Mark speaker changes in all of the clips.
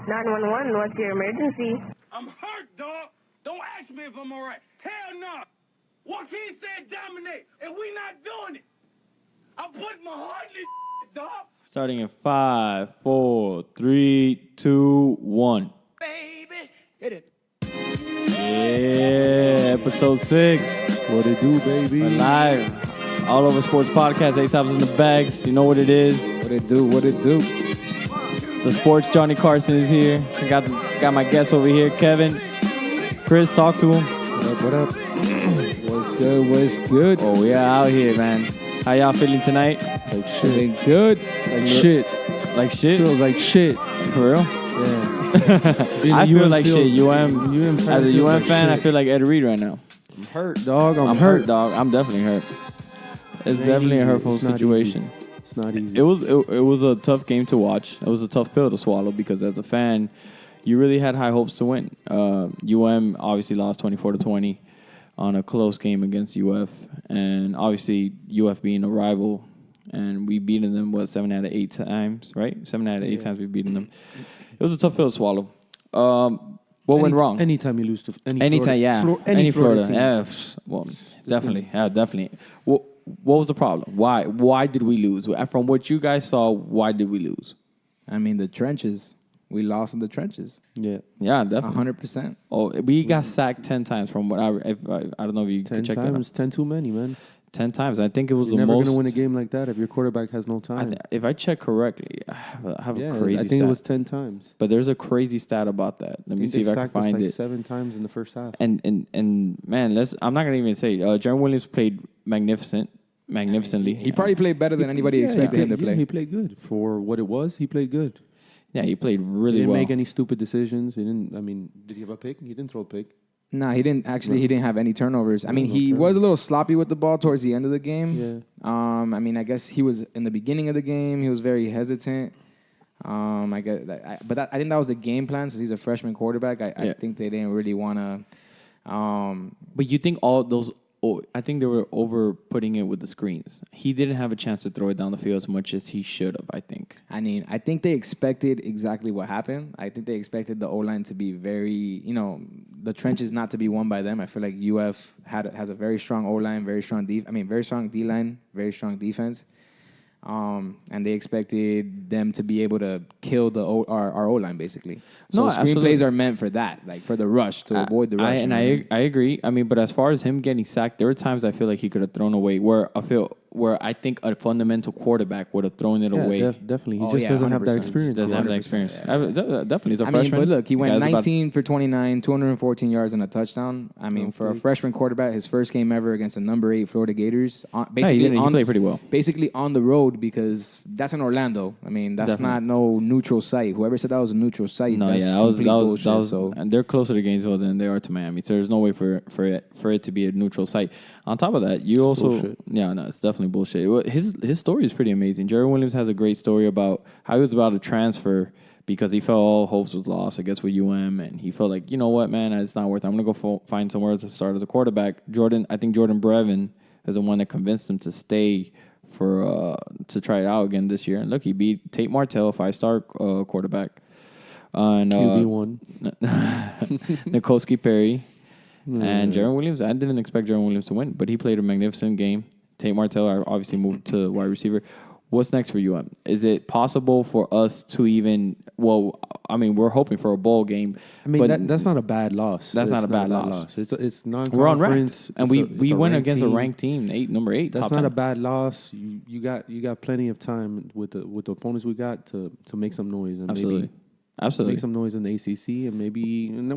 Speaker 1: 911, what's your emergency?
Speaker 2: I'm hurt, dog. Don't ask me if I'm all right. Hell no. Joaquin said dominate, and we not doing it. I'm putting my heart in this dog.
Speaker 3: Starting in 5, 4, 3, 2, 1.
Speaker 2: Baby, hit it.
Speaker 3: Yeah, episode 6.
Speaker 4: What it do, baby?
Speaker 3: We're live. All Over Sports Podcast. Ace Hops in the bags. You know what it is.
Speaker 4: What it do? What it do?
Speaker 3: The Sports Johnny Carson is here. I got my guest over here, Kevin. Kris, talk to him.
Speaker 4: What up? What up? What's good? What's good?
Speaker 3: Oh, we are out here, man. How y'all feeling tonight?
Speaker 4: Like shit. Feeling good? Like shit.
Speaker 3: Like shit?
Speaker 4: Feels like shit.
Speaker 3: For real?
Speaker 4: Yeah.
Speaker 3: I feel like shit. As a UM fan, I feel like Ed Reed right now.
Speaker 4: I'm hurt, dog. I'm
Speaker 3: hurt, dog. I'm definitely hurt. It's definitely a hurtful situation.
Speaker 4: It's not easy.
Speaker 3: It was a tough game to watch. It was a tough pill to swallow because as a fan, you really had high hopes to win. UM obviously lost 24-20 on a close game against UF, and obviously UF being a rival, and we beaten them 7 out of 8 times, right? 7 out of 8 times we've beaten them. It was a tough pill to swallow. What went wrong?
Speaker 4: Anytime you lose to
Speaker 3: any Florida
Speaker 4: team.
Speaker 3: Yeah, well, definitely. Yeah, definitely. What was the problem? Why did we lose? From what you guys saw, why did we lose?
Speaker 5: I mean, the trenches. We lost in the trenches.
Speaker 4: Yeah,
Speaker 3: definitely.
Speaker 5: 100%.
Speaker 3: Oh, we got sacked 10 times from what I don't know if you can check that out.
Speaker 4: 10 times, 10 too many, man.
Speaker 3: 10 times. I think it was
Speaker 4: You're
Speaker 3: the
Speaker 4: never
Speaker 3: most.
Speaker 4: going to win a game like that if your quarterback has no time.
Speaker 3: If I check correctly, I have a crazy
Speaker 4: I think
Speaker 3: stat.
Speaker 4: it was 10 times.
Speaker 3: But there's a crazy stat about that. Let me see if I can find it.
Speaker 4: 7 times in the first half.
Speaker 3: And man, I'm not gonna even say. Jaron Williams played magnificently.
Speaker 5: He probably played better than anybody expected him to play.
Speaker 4: He played good for what it was. He played good.
Speaker 3: Yeah, he played really
Speaker 4: He didn't
Speaker 3: well.
Speaker 4: make any stupid decisions. He didn't. I mean, did he have a pick? He didn't throw a pick.
Speaker 5: Nah, he didn't. Actually, he didn't have any turnovers. I mean, he was a little sloppy with the ball towards the end of the game.
Speaker 4: Yeah.
Speaker 5: I mean, I guess he was in the beginning of the game. He was very hesitant. I guess, I think that was the game plan since he's a freshman quarterback. I think they didn't really want to.
Speaker 3: But you think all those? I think they were over putting it with the screens. He didn't have a chance to throw it down the field as much as he should have, I think.
Speaker 5: I mean, I think they expected exactly what happened. I think they expected the O-line to be very, the trenches not to be won by them. I feel like UF has a very strong O-line, very strong very strong D-line, very strong defense. And they expected them to be able to kill our O-line, basically. So screenplays are meant for that, like for the rush, to avoid the rush.
Speaker 3: I agree. I mean, but as far as him getting sacked, there were times I feel like he could have thrown away where I think a fundamental quarterback would have thrown it away.
Speaker 4: Definitely. He just doesn't have that experience.
Speaker 3: Doesn't have that experience. Definitely. He's a
Speaker 5: I
Speaker 3: freshman.
Speaker 5: mean, but look, he went 19 for 29, 214 yards and a touchdown. I mean, for a freshman quarterback, his first game ever against the number 8 Florida Gators.
Speaker 3: He played pretty well.
Speaker 5: Basically on the road because that's in Orlando. I mean, that's not no neutral site. Whoever said that was a neutral site, that was
Speaker 3: and they're closer to Gainesville than they are to Miami. So there's no way for it to be a neutral site. On top of that, it's definitely bullshit. His story is pretty amazing. Jaron Williams has a great story about how he was about to transfer because he felt all hopes was lost, I guess, with UM, and he felt like, you know what, man, it's not worth it. I'm gonna go find somewhere to start as a quarterback. I think Jordan Brevin is the one that convinced him to stay to try it out again this year. And look, he beat Tate Martell, a 5-star quarterback, and
Speaker 4: QB1,
Speaker 3: Nikoski Perry. And Jaron Williams, I didn't expect Jaron Williams to win, but he played a magnificent game. Tate Martell obviously moved to wide receiver. What's next for UM? Is it possible for us to even? Well, I mean, we're hoping for a bowl game.
Speaker 4: I mean, that's not a bad loss.
Speaker 3: That's not a bad loss.
Speaker 4: It's non-conference.
Speaker 3: We're unranked, and we went against
Speaker 4: team.
Speaker 3: A ranked team, number 8.
Speaker 4: That's
Speaker 3: top
Speaker 4: not
Speaker 3: 10.
Speaker 4: a bad loss. You got plenty of time with the opponents we got to make some noise and
Speaker 3: Absolutely.
Speaker 4: Make some noise in the ACC, and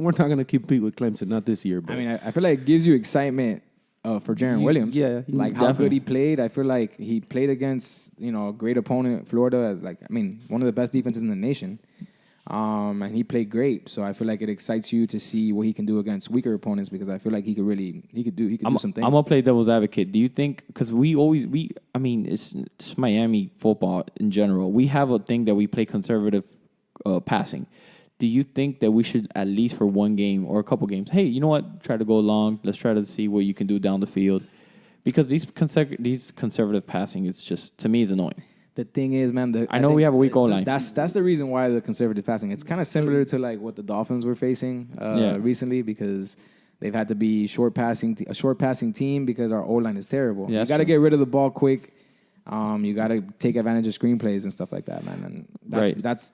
Speaker 4: we're not going to compete with Clemson, not this year. But
Speaker 5: I mean, I feel like it gives you excitement for Jaron Williams.
Speaker 4: Yeah.
Speaker 5: Like how good he played. I feel like he played against, a great opponent, Florida, one of the best defenses in the nation. And he played great. So I feel like it excites you to see what he can do against weaker opponents because I feel like he could do some things.
Speaker 3: I'm going to play devil's advocate. Do you think, because it's Miami football in general. We have a thing that we play conservative passing. Do you think that we should, at least for one game or a couple games, hey, you know what? Try to go long. Let's try to see what you can do down the field. Because these conservative passing, it's just, to me, is annoying.
Speaker 5: The thing is, man,
Speaker 3: I know we have a weak O-line.
Speaker 5: That's the reason why the conservative passing. It's kind of similar to like what the Dolphins were facing recently because they've had to be a short passing team because our O-line is terrible.
Speaker 3: Yeah,
Speaker 5: you got to get rid of the ball quick. You got to take advantage of screenplays and stuff like that, man. And that's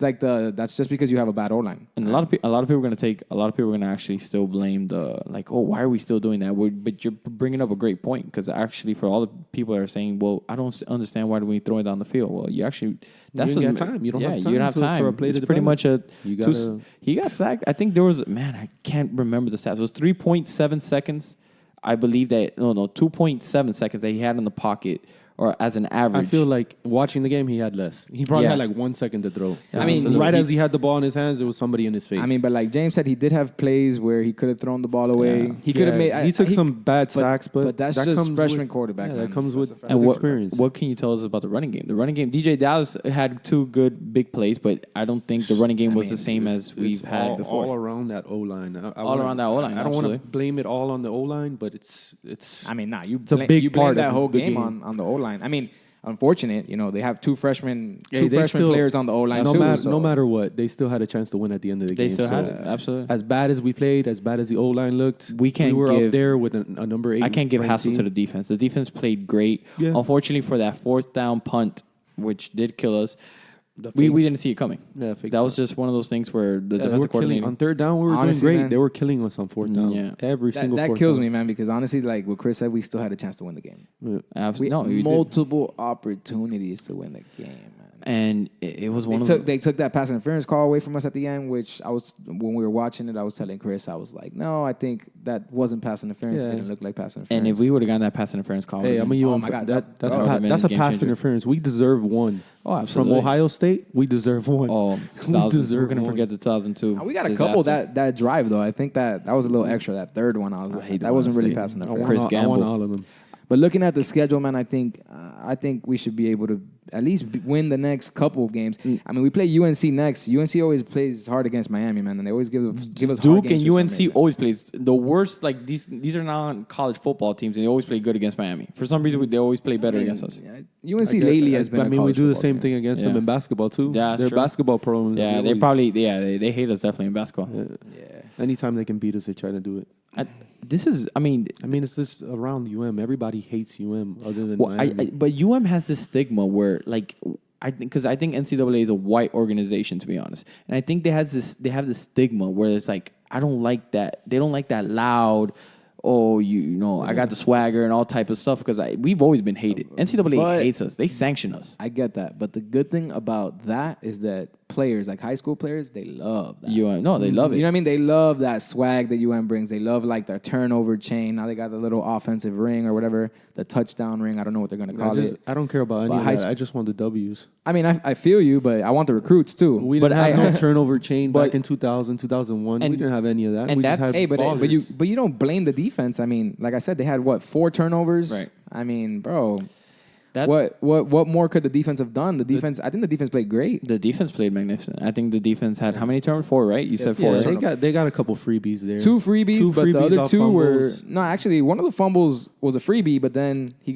Speaker 5: just because you have a bad O-line.
Speaker 3: And a lot of people are gonna actually still blame the like, oh, why are we still doing that? But you're bringing up a great point because actually, for all the people that are saying, well, I don't understand why do we throw it down the field. Well, you actually
Speaker 4: you don't have time. You don't have time.
Speaker 3: You don't have time.
Speaker 4: For a play
Speaker 3: it's
Speaker 4: to
Speaker 3: pretty
Speaker 4: develop.
Speaker 3: much he got sacked. I think there was I can't remember the stats. It was 3.7 seconds. I believe that 2.7 seconds that he had in the pocket. Or as an average.
Speaker 4: I feel like watching the game, he had less. He probably had like 1 second to throw.
Speaker 5: I mean,
Speaker 4: right as he had the ball in his hands, there was somebody in his face.
Speaker 5: I mean, but like James said, he did have plays where he could have thrown the ball away. He could have made.
Speaker 4: He took some bad sacks, but
Speaker 5: that's
Speaker 4: that
Speaker 5: just
Speaker 4: comes
Speaker 5: freshman quarterback.
Speaker 4: Yeah,
Speaker 5: man.
Speaker 4: that comes with experience.
Speaker 3: What can you tell us about the running game? The running game, DJ Dallas had 2 good big plays, but I don't think the running game was the same as we've had before.
Speaker 4: All around that O-line.
Speaker 3: Around that O-line.
Speaker 4: I don't want to blame it all on the O-line, but it's.
Speaker 5: I mean, you
Speaker 4: a big
Speaker 5: you
Speaker 4: part
Speaker 5: blame that
Speaker 4: of
Speaker 5: whole
Speaker 4: the
Speaker 5: game
Speaker 4: game.
Speaker 5: on the O-line. I mean, unfortunate, they have two freshman
Speaker 4: They
Speaker 5: players on the O-line too.
Speaker 4: No matter what, they still had a chance to win at the end of the game.
Speaker 3: They still had it, absolutely.
Speaker 4: As bad as we played, as bad as the O-line looked, we were up there with a number 8.
Speaker 3: I can't give hassle to the defense. The defense played great. Yeah. Unfortunately, for that 4th down punt, which did kill us, we didn't see it coming. Yeah, that was just one of those things where the defensive coordinator...
Speaker 4: On 3rd down, we were doing great. Man, they were killing us on 4th down.
Speaker 3: Yeah.
Speaker 4: Every single 4th down.
Speaker 5: That kills me, man, because honestly, like what Kris said, we still had a chance to win the game.
Speaker 3: Yeah. Absolutely.
Speaker 5: Multiple opportunities to win the game, man.
Speaker 3: And it was one of them.
Speaker 5: They took that pass interference call away from us at the end, which when we were watching it, I was telling Kris, I was like, no, I think that wasn't pass interference. It didn't look like pass interference.
Speaker 3: And if we would have gotten that pass interference call,
Speaker 5: oh my God,
Speaker 4: that's a pass interference. We deserve one.
Speaker 3: Oh, absolutely.
Speaker 4: From Ohio State, we deserve one.
Speaker 3: Oh, we're going to forget the 2002.
Speaker 5: We got a couple that drive, though. I think that was a little extra, that 3rd one. That wasn't really passing interference.
Speaker 3: Chris Gamble.
Speaker 4: I want all of them.
Speaker 5: But looking at the schedule, man, I think we should be able to at least win the next couple of games. I mean, we play UNC next. UNC always plays hard against Miami, man, and they always give us
Speaker 3: Duke
Speaker 5: hard games.
Speaker 3: And UNC always plays the worst. Like these are not college football teams, and they always play good against Miami. For some reason, they always play better against us.
Speaker 5: UNC lately has been.
Speaker 4: I mean, we do the same thing against them in basketball too.
Speaker 3: Yeah,
Speaker 4: they're basketball programs.
Speaker 3: Yeah, they probably they hate us definitely in basketball.
Speaker 4: Yeah. Anytime they can beat us, they try to do it.
Speaker 3: I mean,
Speaker 4: it's just around UM. Everybody hates UM other than Miami.
Speaker 3: But UM has this stigma where, like, I think NCAA is a white organization, to be honest, and I think they have this stigma where it's like, I don't like that. They don't like that loud. Oh, I got the swagger and all type of stuff because we've always been hated. NCAA hates us. They sanction us.
Speaker 5: I get that, but the good thing about that is that players, like high school players, they love that.
Speaker 3: They love it.
Speaker 5: You know what I mean? They love that swag that UM brings. They love like their turnover chain. Now they got the little offensive ring or whatever, the touchdown ring. I don't know what they're going to call it.
Speaker 4: I don't care about any of that. I just want the W's.
Speaker 5: I mean, I feel you, but I want the recruits too.
Speaker 4: We didn't have no turnover chain back in 2000, 2001. We didn't have any of that.
Speaker 5: But you don't blame the defense. I mean, like I said, they had 4 turnovers.
Speaker 3: Right.
Speaker 5: I mean, bro. What more could the defense have done? I think the defense played great.
Speaker 3: The defense played magnificent. I think the defense had how many turnovers? 4, right? You said 4.
Speaker 4: Yeah, they got a couple freebies there.
Speaker 5: 2 freebies, but the other 2 were actually one of the fumbles was a freebie, but then he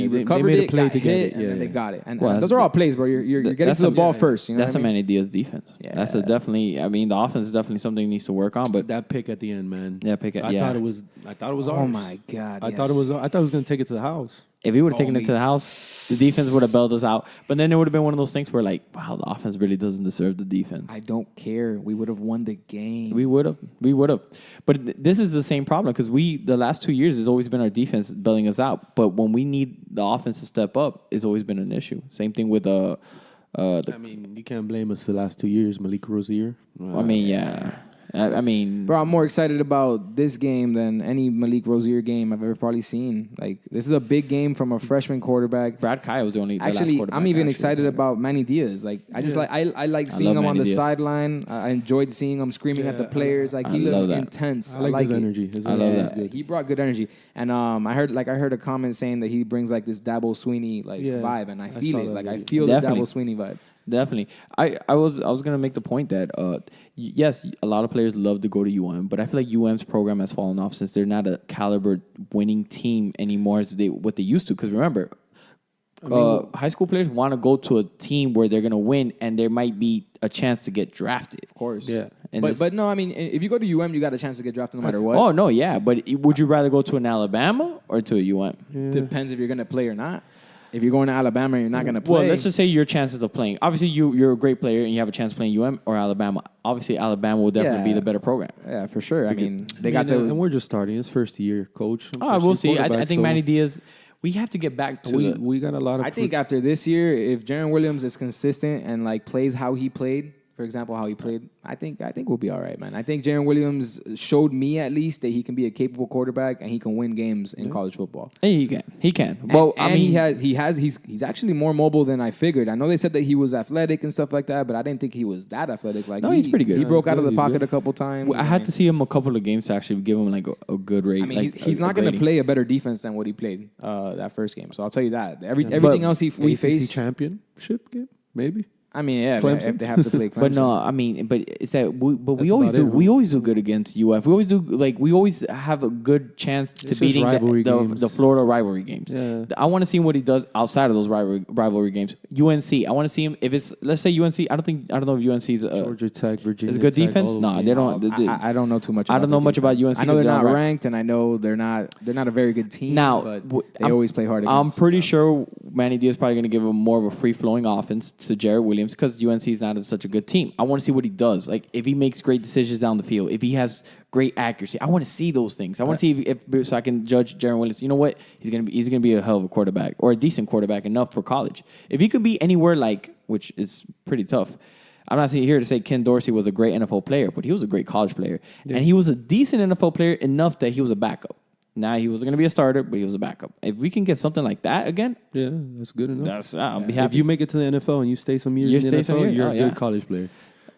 Speaker 5: recovered
Speaker 4: made
Speaker 5: it,
Speaker 4: a play
Speaker 5: got
Speaker 4: to
Speaker 5: hit, and then they got it. And those are all plays, bro. You're getting to the ball first. You know
Speaker 3: that's a Manny Diaz defense. Yeah, that's definitely. I mean, the offense is definitely something he needs to work on. But
Speaker 4: that pick at the end, man.
Speaker 3: Yeah, pick.
Speaker 4: I thought it was ours.
Speaker 5: Oh my God!
Speaker 4: I thought it was going to take it to the house.
Speaker 3: If we would have taken it to the house, the defense would have bailed us out. But then it would have been one of those things where, like, wow, the offense really doesn't deserve the defense.
Speaker 5: I don't care. We would have won the game.
Speaker 3: We would have. But this is the same problem because the last 2 years has always been our defense bailing us out. But when we need the offense to step up, it's always been an issue. Same thing with I
Speaker 4: mean, you can't blame us the last 2 years, Malik Rozier.
Speaker 3: I mean, yeah. I mean,
Speaker 5: bro, I'm more excited about this game than any Malik Rozier game I've ever probably seen. Like, this is a big game from a freshman quarterback.
Speaker 3: Brad Kaya was the only.
Speaker 5: Actually, I'm even excited about Manny Diaz. Like, I like seeing him on the sideline. I enjoyed seeing him screaming at the players. Like, he looks intense.
Speaker 4: I like his energy.
Speaker 3: I love that.
Speaker 5: Good. He brought good energy, and I heard a comment saying that he brings like this Dabo Sweeney vibe, and I feel it. Like, I feel the Dabo Sweeney vibe.
Speaker 3: Definitely. I was gonna make the point that yes, a lot of players love to go to UM, but I feel like UM's program has fallen off since they're not a caliber winning team anymore as what they used to. Because remember, high school players want to go to a team where they're going to win and there might be a chance to get drafted.
Speaker 5: Of course.
Speaker 4: Yeah.
Speaker 5: But no, I mean, if you go to UM, you got a chance to get drafted no matter what.
Speaker 3: Oh, no, yeah. But would you rather go to an Alabama or to a UM?
Speaker 5: Depends if you're going to play or not. If you're going to Alabama and you're not going to play.
Speaker 3: Well, let's just say your chances of playing. Obviously, you're a great player and you have a chance playing UM or Alabama. Obviously, Alabama will definitely be the better program.
Speaker 5: Yeah, for sure. I mean, they got the...
Speaker 4: And we're just starting. It's first year, coach.
Speaker 3: We'll see. I think Manny Diaz... We have to get back to
Speaker 4: we got a lot of...
Speaker 5: I think after this year, if Jaron Williams is consistent and like plays how he played, for example, how he played, I think we'll be all right, man. I think Jaron Williams showed me at least that he can be a capable quarterback and he can win games in college football.
Speaker 3: He can. Well,
Speaker 5: I mean, he's actually more mobile than I figured. I know they said that he was athletic and stuff like that, but I didn't think he was that athletic. Like,
Speaker 3: he's pretty good.
Speaker 5: He broke out of the
Speaker 4: He's
Speaker 5: pocket
Speaker 4: good.
Speaker 5: a couple times.
Speaker 3: I had to see him a couple of games to actually give him like a good rate.
Speaker 5: I mean,
Speaker 3: like,
Speaker 5: he's not going to play a better defense than what he played that first game. So I'll tell you that. Everything else we
Speaker 4: ACC
Speaker 5: faced.
Speaker 4: championship game, maybe.
Speaker 5: I mean, yeah,
Speaker 4: Clemson?
Speaker 5: if they have to play Clemson.
Speaker 3: But no, I mean, but it's that. We
Speaker 4: about it,
Speaker 3: we always do good against UF. We always have a good chance to
Speaker 4: just
Speaker 3: beating
Speaker 4: rivalry games.
Speaker 3: the Florida rivalry games.
Speaker 4: Yeah.
Speaker 3: I want to see what he does outside of those rivalry games. UNC, I want to see him. If it's, let's say UNC, I don't know if UNC is
Speaker 4: Georgia Tech, Virginia.
Speaker 3: is a good
Speaker 4: Tech,
Speaker 3: defense.
Speaker 4: all
Speaker 3: No,
Speaker 4: those
Speaker 3: they
Speaker 4: games.
Speaker 3: don't.
Speaker 5: I don't know too much.
Speaker 3: I don't know much about UNC.
Speaker 5: I know they're not
Speaker 3: ranked.
Speaker 5: ranked, and I know they're not a very good team.
Speaker 3: Now,
Speaker 5: but they always play hard.
Speaker 3: I'm
Speaker 5: Against,
Speaker 3: pretty sure Manny Diaz is probably going to give him more of a free-flowing offense to Jared Williams because UNC is not such a good team. I want to see what he does. Like, if he makes great decisions down the field, if he has great accuracy, I want to see those things. I want to see if so I can judge Jared Williams. You know what? He's gonna be a hell of a quarterback or a decent quarterback enough for college. If he could be anywhere like, which is pretty tough. I'm not here to say Ken Dorsey was a great NFL player, but he was a great college player. Yeah. And he was a decent NFL player enough that he was a backup. Now, he wasn't going to be a starter, but he was a backup. If we can get something like that again,
Speaker 4: yeah, that's good enough.
Speaker 3: I'll be happy.
Speaker 4: If you make it to the NFL and you stay some years in the NFL, you're a good college player.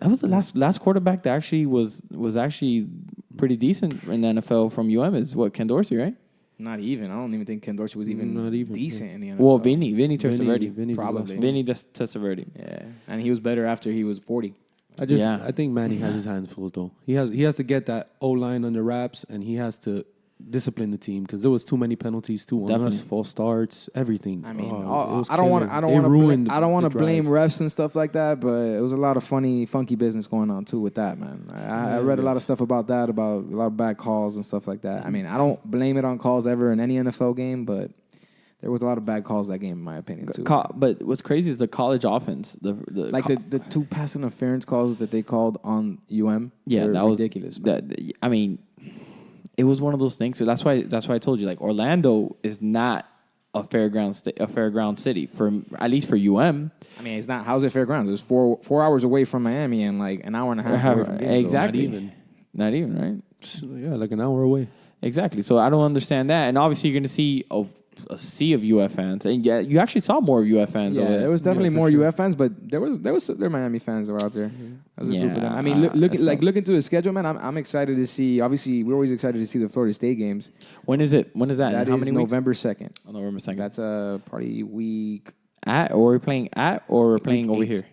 Speaker 3: That was the last quarterback that actually was actually pretty decent in the NFL from UM is what, Ken Dorsey, right?
Speaker 5: Not even. I don't even think Ken Dorsey was even decent in the NFL.
Speaker 3: Well, Vinny Testaverde.
Speaker 5: Probably.
Speaker 3: Vinny Testaverde.
Speaker 5: Yeah, and he was better after he was 40.
Speaker 4: I think Manny has his hands full though. He has to get that O-line under wraps, and he has to discipline the team because there was too many penalties too on us, false starts, everything.
Speaker 5: I mean,
Speaker 4: I don't want
Speaker 5: to blame refs and stuff like that, but it was a lot of funky business going on too with that, man. I read a lot of stuff about that, about a lot of bad calls and stuff like that. I mean, I don't blame it on calls ever in any NFL game, but there was a lot of bad calls that game, in my opinion, too.
Speaker 3: But what's crazy is the college offense.
Speaker 5: The two pass interference calls that they called on UM.
Speaker 3: Yeah, that was
Speaker 5: ridiculous.
Speaker 3: I mean, it was one of those things. So that's why I told you, like, Orlando is not a fairground city at least for UM.
Speaker 5: I mean, it's not. How's it fairground? It's 4 hours away from Miami and like an hour and a half away from Gainesville.
Speaker 3: Exactly. Not even, right?
Speaker 4: So, yeah, like an hour away.
Speaker 3: Exactly. So I don't understand that. And obviously, you're going to see a sea of UF fans, and yeah, you actually saw more of UF fans.
Speaker 5: Yeah, there was definitely more UF fans, but there was Miami fans that were out there. There was a group of them. I mean, look into the schedule, man. I'm excited to see. Obviously, we're always excited to see the Florida State games.
Speaker 3: When is it? When is that?
Speaker 5: That
Speaker 3: How
Speaker 5: is
Speaker 3: many
Speaker 5: November 2nd.
Speaker 3: Oh, November 2nd.
Speaker 5: That's a party week.
Speaker 3: We're playing or we're playing over here.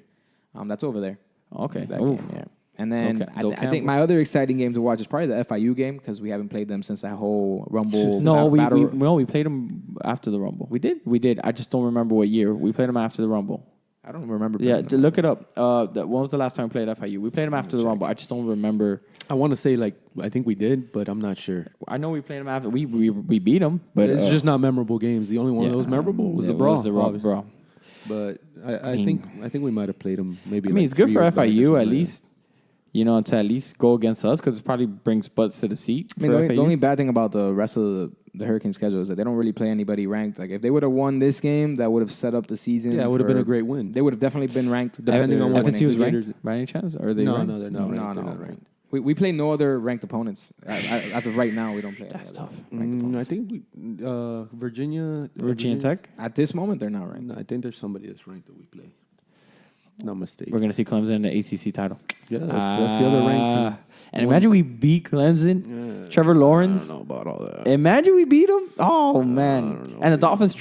Speaker 5: That's over there.
Speaker 3: Okay.
Speaker 5: That game, yeah. And then I think my other exciting game to watch is probably the FIU game because we haven't played them since that whole Rumble.
Speaker 3: We played them after the Rumble. We did. I just don't remember what year. We played them after the Rumble.
Speaker 5: I don't remember.
Speaker 3: Yeah, look it up. When was the last time we played FIU? We played them after the Rumble. I just don't remember.
Speaker 4: I want to say I think we did, but I'm not sure.
Speaker 3: I know we played them after. We beat them, but
Speaker 4: it's just not memorable games. The only one that was memorable was the Brawl. But I think we might have played them maybe.
Speaker 3: I mean, it's good for FIU at least. You know, to at least go against us because it probably brings butts to the seat.
Speaker 5: I mean, the only bad thing about the rest of the Hurricane schedule is that they don't really play anybody ranked. Like, if they would have won this game, that would have set up the season.
Speaker 4: Yeah, it would have been a great win.
Speaker 5: They would have definitely been ranked.
Speaker 4: Depending on what
Speaker 3: FSU was ranked by any chance? Or are they ranked?
Speaker 4: No, they're not ranked.
Speaker 5: We play no other ranked opponents. As of right now, we don't play.
Speaker 3: That's tough.
Speaker 4: I think Virginia
Speaker 3: Tech?
Speaker 5: At this moment, they're not ranked.
Speaker 4: No, I think there's somebody that's ranked that we play. Not mistaken.
Speaker 3: We're going to see Clemson in the ACC title.
Speaker 4: Yeah, that's the other ranked team.
Speaker 3: And imagine we beat Clemson, Trevor Lawrence.
Speaker 4: I don't know about all that.
Speaker 3: Imagine we beat him. Oh, man. And the Dolphins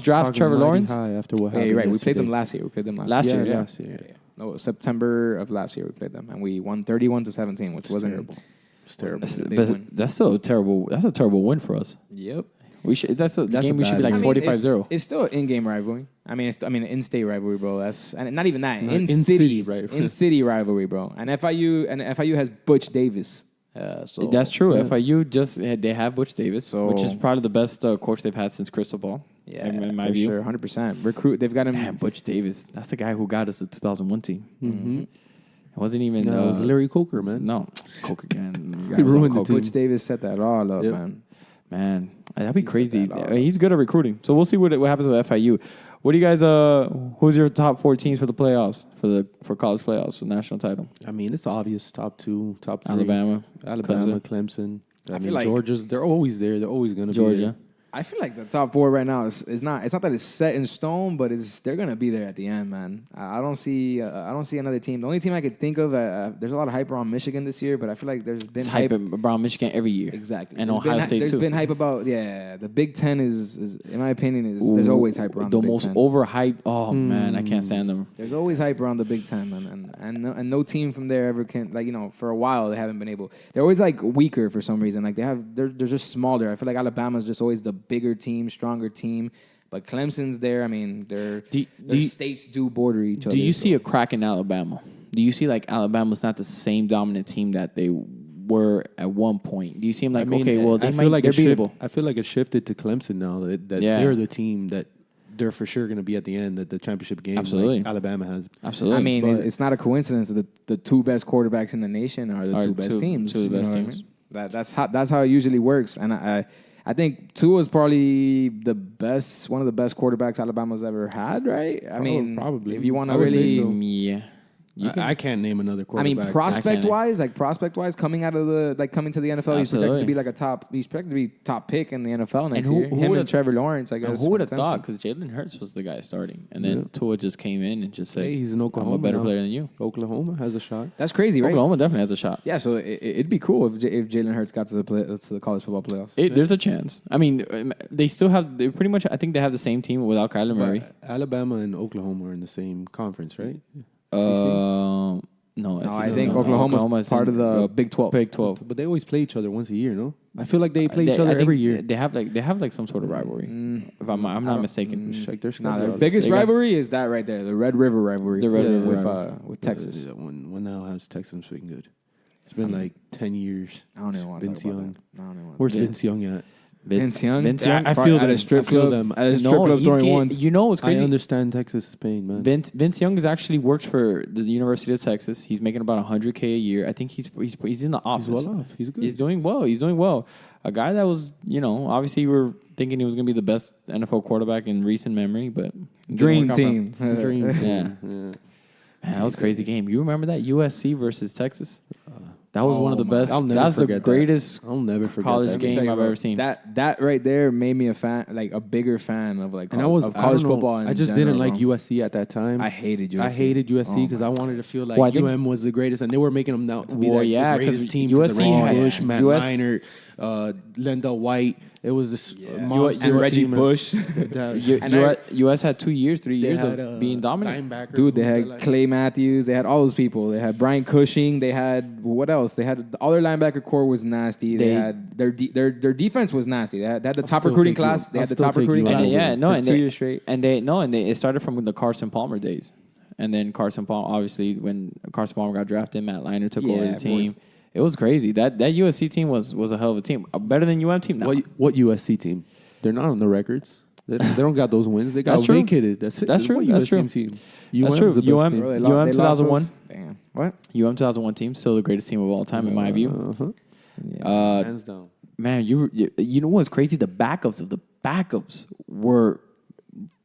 Speaker 3: draft Trevor Lawrence.
Speaker 4: After what
Speaker 5: Yeah, you're right.
Speaker 4: yesterday.
Speaker 5: We played them last year.
Speaker 3: Last year.
Speaker 4: Last year.
Speaker 5: Yeah. No, September of last year we played them, and we won 31-17, which wasn't
Speaker 4: terrible. It's terrible.
Speaker 3: But that's still a terrible. That's a terrible win for us.
Speaker 5: Yep.
Speaker 3: We should. That's a
Speaker 4: That's
Speaker 3: game.
Speaker 4: a
Speaker 3: We should be
Speaker 4: bad
Speaker 3: like
Speaker 4: game.
Speaker 3: 45-0.
Speaker 5: It's still an in-game rivalry. I mean, an in-state rivalry, bro. That's and not even that.
Speaker 4: Not
Speaker 5: In-city,
Speaker 4: right?
Speaker 5: in-city rivalry, bro. And FIU has Butch Davis. So
Speaker 3: That's true. FIU they have Butch Davis, which is probably the best coach they've had since Crystal Ball.
Speaker 5: Yeah,
Speaker 3: in my
Speaker 5: for
Speaker 3: view.
Speaker 5: sure, 100%. Recruit. They've got him.
Speaker 3: Damn, Butch Davis. That's the guy who got us the 2001 team. Mm-hmm. It wasn't even.
Speaker 4: No, it was Larry Coker, man.
Speaker 3: No, Coker again.
Speaker 4: He ruined the team.
Speaker 5: Butch Davis set that all up, man.
Speaker 3: Man, that'd be crazy.
Speaker 5: set that all
Speaker 3: He's good at recruiting. So we'll see what happens with FIU. What do you guys? Who's your top 4 teams for the playoffs for college playoffs for the national title?
Speaker 4: I mean, it's obvious. Top 2, top 3.
Speaker 3: Alabama,
Speaker 4: Clemson. I mean,
Speaker 5: feel like
Speaker 4: Georgia's. They're always there. They're always going to be
Speaker 3: Georgia.
Speaker 4: there.
Speaker 5: I feel like the top 4 right now is not. It's not that it's set in stone, but they're gonna be there at the end, man. I don't see another team. The only team I could think of. There's a lot of hype around Michigan this year, but I feel like there's been
Speaker 3: hype around Michigan every year.
Speaker 5: Exactly,
Speaker 3: and
Speaker 5: There's
Speaker 3: Ohio
Speaker 5: been,
Speaker 3: State
Speaker 5: there's
Speaker 3: too.
Speaker 5: There's been hype about the Big Ten is in my opinion there's always hype around the Big
Speaker 3: most
Speaker 5: Ten.
Speaker 3: overhyped. Oh man, I can't stand them.
Speaker 5: There's always hype around the Big Ten, man, and no team from there ever can for a while they haven't been able. They're always like weaker for some reason. Like they're just smaller. I feel like Alabama's just always the bigger team, stronger team. But Clemson's there. I mean, their states do border each other.
Speaker 3: Do you see a crack in Alabama? Do you see like Alabama's not the same dominant team that they were at one point? Do you see them like they might they're beatable?
Speaker 4: I feel like it shifted to Clemson now that they're the team that they're for sure going to be at the end at the championship game.
Speaker 3: Absolutely,
Speaker 4: like Alabama has.
Speaker 3: Absolutely.
Speaker 5: I mean, it's not a coincidence that the 2 best quarterbacks in the nation are the 2 best teams.
Speaker 3: 2 best teams.
Speaker 5: I mean? That's how it usually works. And I think Tua is probably one of the best quarterbacks Alabama's ever had, right? I mean,
Speaker 4: probably.
Speaker 5: If you want to
Speaker 4: I would say
Speaker 5: really,
Speaker 4: so. I can't name another
Speaker 5: I
Speaker 4: quarterback.
Speaker 5: mean, prospect wise, coming to the NFL, he's projected to be he's projected to be top pick in the NFL next year. Him and Trevor Lawrence, I guess.
Speaker 3: Who would have thought? Because Jalen Hurts was the guy starting, and then Tua just came in and just said,
Speaker 4: "Hey, he's in Oklahoma.
Speaker 3: I'm a better player than you."
Speaker 4: Oklahoma has a shot.
Speaker 5: That's crazy, right?
Speaker 3: Oklahoma definitely has a shot.
Speaker 5: Yeah, so it'd be cool if Jalen Hurts got to the college football playoffs.
Speaker 3: There's a chance. I mean, they pretty much. I think they have the same team without Kyler Murray.
Speaker 4: Alabama and Oklahoma are in the same conference, right?
Speaker 3: No,
Speaker 5: I think Oklahoma's part of the Big 12.
Speaker 3: Big 12.
Speaker 4: But they always play each other once a year, no? I feel like they play each other every year.
Speaker 3: They have like some sort of rivalry. If I'm not mistaken.
Speaker 5: Their biggest rivalry is that right there, the Red River rivalry.
Speaker 3: The Red River
Speaker 5: with Texas.
Speaker 4: When now has Texans been good? It's been like 10 years.
Speaker 5: I don't even want to talk about that.
Speaker 4: Where's Vince Young at?
Speaker 5: Vince Young?
Speaker 4: I feel
Speaker 5: at
Speaker 4: them.
Speaker 5: a strip club.
Speaker 4: them.
Speaker 5: At a strip club throwing ones.
Speaker 3: You know what's crazy?
Speaker 4: I understand Texas' pain, man.
Speaker 3: Vince Young actually works for the University of Texas. He's making about $100K a year. I think he's in the office.
Speaker 4: He's well off. He's good.
Speaker 3: He's doing well. A guy that was, obviously we were thinking he was going to be the best NFL quarterback in recent memory, but
Speaker 5: Dream team.
Speaker 4: Dream team.
Speaker 3: Yeah. Man, that was a crazy game. You remember that USC versus Texas? That was one of the best. That's the greatest
Speaker 4: I'll never forget
Speaker 3: college
Speaker 4: that.
Speaker 3: game I've ever seen.
Speaker 5: That right there made me a bigger fan of of
Speaker 4: college
Speaker 5: college football.
Speaker 4: I just didn't like USC at that time.
Speaker 5: I hated USC.
Speaker 4: I hated USC because I wanted to feel like UM was the greatest, and they were making them out to be the greatest team.
Speaker 3: USC
Speaker 4: had Bush, Matt Minor, Lendell White. It was this monster
Speaker 5: and Reggie
Speaker 4: team.
Speaker 5: Bush.
Speaker 3: US had 2 years, 3 years of being dominant.
Speaker 5: Dude, they had Clay Matthews. They had all those people. They had Brian Cushing. They had what else? They had all their linebacker core was nasty. They had their defense was nasty. They had the top recruiting class. They had the top recruiting class. For 2 years straight.
Speaker 3: And it started from the Carson Palmer days. And then Carson Palmer, obviously, when Carson Palmer got drafted, Matt Leinart took over the team. It was crazy. That USC team was a hell of a team. Better than UM team. No.
Speaker 4: What USC team? They're not on the records. They don't got those wins. They got vacated. That's true.
Speaker 3: That's true.
Speaker 4: Team.
Speaker 3: That's true. UM 2001.
Speaker 5: Damn. What?
Speaker 3: UM 2001 team, still the greatest team of all time in my view.
Speaker 4: Hands down.
Speaker 3: Man, you know what's crazy? The backups of the backups were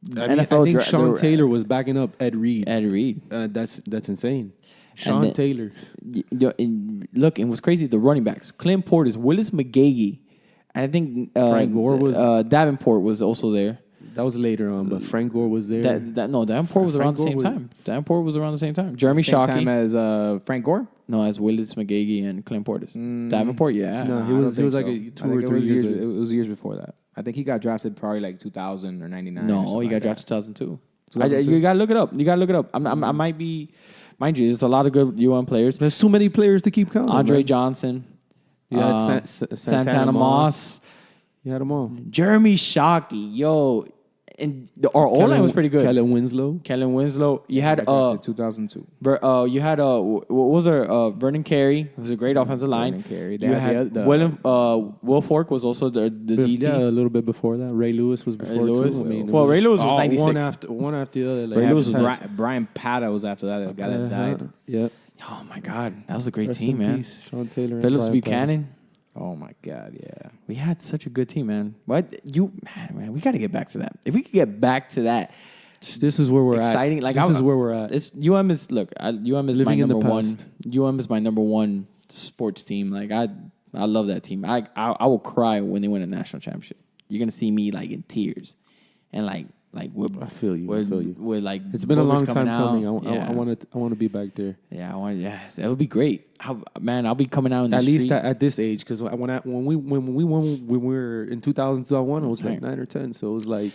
Speaker 3: NFL.
Speaker 4: I think Sean Taylor was backing up Ed Reed. That's insane. Sean Taylor.
Speaker 3: Look, and what's crazy, the running backs. Clint Portis, Willis McGahee, and I think
Speaker 4: Frank Gore was...
Speaker 3: Davenport was also there.
Speaker 4: That was later on, but Frank Gore was there.
Speaker 3: Davenport was around the same time. Davenport was around the same time. Jeremy Shockey.
Speaker 5: Same time as Frank Gore?
Speaker 3: No, as Willis McGahee and Clint Portis. Davenport, yeah.
Speaker 4: No, he was like 2 or 3 years.
Speaker 5: It was years before that. I think he got drafted probably like 2000 or 99.
Speaker 3: No, he got drafted 2002. You gotta look it up. I might be... Mind you, there's a lot of good UM players.
Speaker 4: There's too many players to keep counting.
Speaker 3: Andre Johnson.
Speaker 4: You had
Speaker 3: Santana Moss.
Speaker 4: He had them all.
Speaker 3: Jeremy Shockey, yo. And our O-line was pretty good.
Speaker 4: Kellen Winslow. You had
Speaker 5: 2002.
Speaker 3: You had what was her Vernon Carey, who was a great offensive line.
Speaker 5: Carey.
Speaker 3: You had Will Fork was also the DT.
Speaker 4: Yeah, a little bit before that. Ray Lewis was before
Speaker 3: Lewis.
Speaker 4: too. I mean,
Speaker 3: Ray Lewis was 96.
Speaker 4: One after the other. Like,
Speaker 5: Ray Lewis was Brian Pata was after that. The guy that died.
Speaker 4: Yep.
Speaker 3: Oh my God, that was a great
Speaker 4: Rest
Speaker 3: team,
Speaker 4: in
Speaker 3: man.
Speaker 4: peace, Sean Taylor.
Speaker 3: Phillips
Speaker 4: and Brian
Speaker 3: Buchanan.
Speaker 5: Oh my God, yeah.
Speaker 3: We had such a good team, man. Man, we got to get back to that. If we could get back to that,
Speaker 4: this is where we're
Speaker 3: exciting.
Speaker 4: at.
Speaker 3: Like
Speaker 4: this is where we're at.
Speaker 3: It's UM is UM is
Speaker 4: Living
Speaker 3: my
Speaker 4: in the
Speaker 3: number one.
Speaker 4: past.
Speaker 3: UM is my number one sports team. Like I love that team. I will cry when they win a national championship. You're gonna see me like in tears, and like with,
Speaker 4: I feel you.
Speaker 3: With like
Speaker 4: It's been a long time
Speaker 3: out.
Speaker 4: coming.
Speaker 3: Yeah.
Speaker 4: I want to be back there.
Speaker 3: Yeah, that would be great. I'll be coming out in the
Speaker 4: At least
Speaker 3: street.
Speaker 4: at this age, because when we were in 2001, I was like 9 or 10. So it was like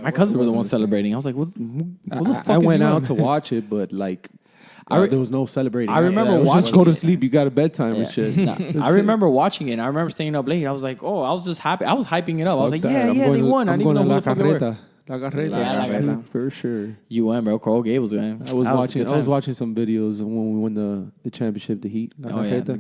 Speaker 3: my cousins were the ones celebrating. I was like, who the fuck
Speaker 4: I
Speaker 3: is
Speaker 4: went
Speaker 3: UM?
Speaker 4: out to watch it, but like. There was no celebrating.
Speaker 3: I remember
Speaker 4: it was just
Speaker 3: watching
Speaker 4: go to
Speaker 3: it.
Speaker 4: sleep. You got a bedtime and shit.
Speaker 3: I remember watching it. I remember staying up late. I was like, I was just happy. I was hyping it up. I was like, they won. I didn't even know who the fuck they were.
Speaker 4: La Carreta.
Speaker 3: La Carreta.
Speaker 4: For sure.
Speaker 3: UM, bro. Coral Gables, man.
Speaker 4: I was watching some videos when we won the championship, the Heat. La Carreta.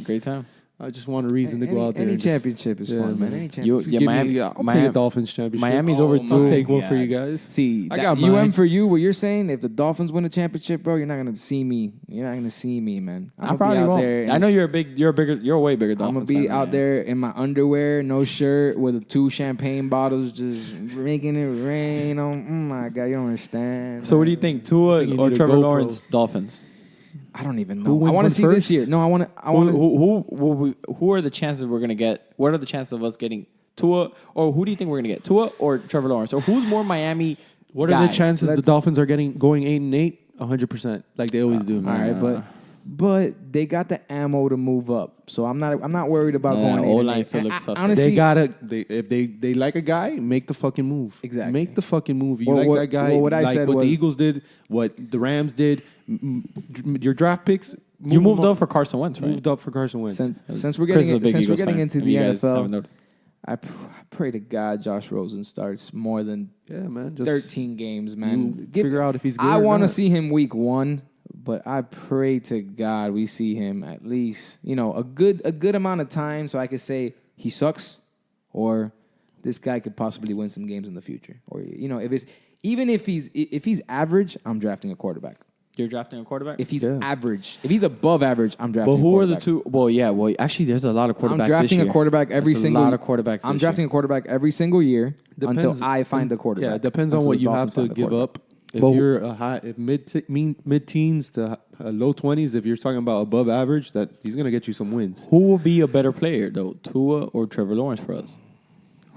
Speaker 3: Great time.
Speaker 4: I just want a reason to go out there.
Speaker 5: Any championship is fun, man. Any championship.
Speaker 4: I'll take a Dolphins championship.
Speaker 3: Miami's over
Speaker 4: I'll take one for you guys.
Speaker 5: See,
Speaker 4: I got
Speaker 5: UM
Speaker 4: mine.
Speaker 5: for you. What you're saying? If the Dolphins win a championship, bro, you're not gonna see me. You're not gonna see me, man.
Speaker 3: I probably won't. I know you're a way bigger Dolphins
Speaker 5: I'm gonna be
Speaker 3: fan,
Speaker 5: out there in my underwear, no shirt, with 2 champagne bottles, just making it rain. Oh my God, you don't understand.
Speaker 3: So what do you think, Tua
Speaker 4: you
Speaker 3: or
Speaker 4: need a
Speaker 3: Trevor
Speaker 4: GoPro.
Speaker 3: Lawrence, Dolphins?
Speaker 5: I don't even
Speaker 4: Who
Speaker 5: know.
Speaker 4: wins
Speaker 5: I want
Speaker 4: one
Speaker 5: to see
Speaker 4: first?
Speaker 5: this year. No, I want to.
Speaker 3: Who are the chances we're gonna get? What are the chances of us getting Tua, or who do you think we're gonna get, Tua or Trevor Lawrence, or who's more Miami?
Speaker 4: What are the chances the Dolphins are going 8-8? 100%, like they always do.
Speaker 5: All right, but they got the ammo to move up, so I'm not worried about going.
Speaker 3: O-line still looks suspect.
Speaker 5: Honestly,
Speaker 4: if they like a guy, make the fucking move.
Speaker 5: Exactly.
Speaker 4: Make the fucking move. You
Speaker 5: Well,
Speaker 4: like
Speaker 5: what-
Speaker 4: that guy.
Speaker 5: well, what I
Speaker 4: like
Speaker 5: said
Speaker 4: what
Speaker 5: was-
Speaker 4: the Eagles did, what the Rams did. Your draft picks.
Speaker 3: You moved up for Carson Wentz, right?
Speaker 4: Moved up for Carson Wentz.
Speaker 5: since we're
Speaker 3: Chris is a
Speaker 5: getting
Speaker 3: big Eagles fan,
Speaker 5: into
Speaker 3: if
Speaker 5: the
Speaker 3: you guys haven't
Speaker 5: NFL,
Speaker 3: noticed.
Speaker 5: I pray to God Josh Rosen starts more than
Speaker 4: Yeah, man. Just
Speaker 5: 13 games, man.
Speaker 4: figure out if he's good.
Speaker 5: I
Speaker 4: want to
Speaker 5: see him week 1, but I pray to God we see him at least, a good amount of time so I could say he sucks or this guy could possibly win some games in the future. Or if he's average, I'm drafting a quarterback.
Speaker 3: You're drafting a quarterback?
Speaker 5: If he's average, if he's above average, I'm drafting.
Speaker 3: But
Speaker 5: a
Speaker 3: who are the
Speaker 5: quarterback.
Speaker 3: two? Well, actually, there's a lot of quarterbacks.
Speaker 5: I'm drafting
Speaker 3: this year.
Speaker 5: a quarterback every
Speaker 3: There's
Speaker 5: single.
Speaker 3: A lot of quarterbacks.
Speaker 5: I'm drafting a quarterback every single year until I find the quarterback.
Speaker 4: Yeah, it depends on
Speaker 5: until
Speaker 4: what
Speaker 5: the
Speaker 4: you have
Speaker 5: Dolphins
Speaker 4: to
Speaker 5: find the
Speaker 4: give
Speaker 5: quarterback.
Speaker 4: up. If you're mid teens to low 20s, if you're talking about above average, that he's gonna get you some wins.
Speaker 3: Who will be a better player though, Tua or Trevor Lawrence for us?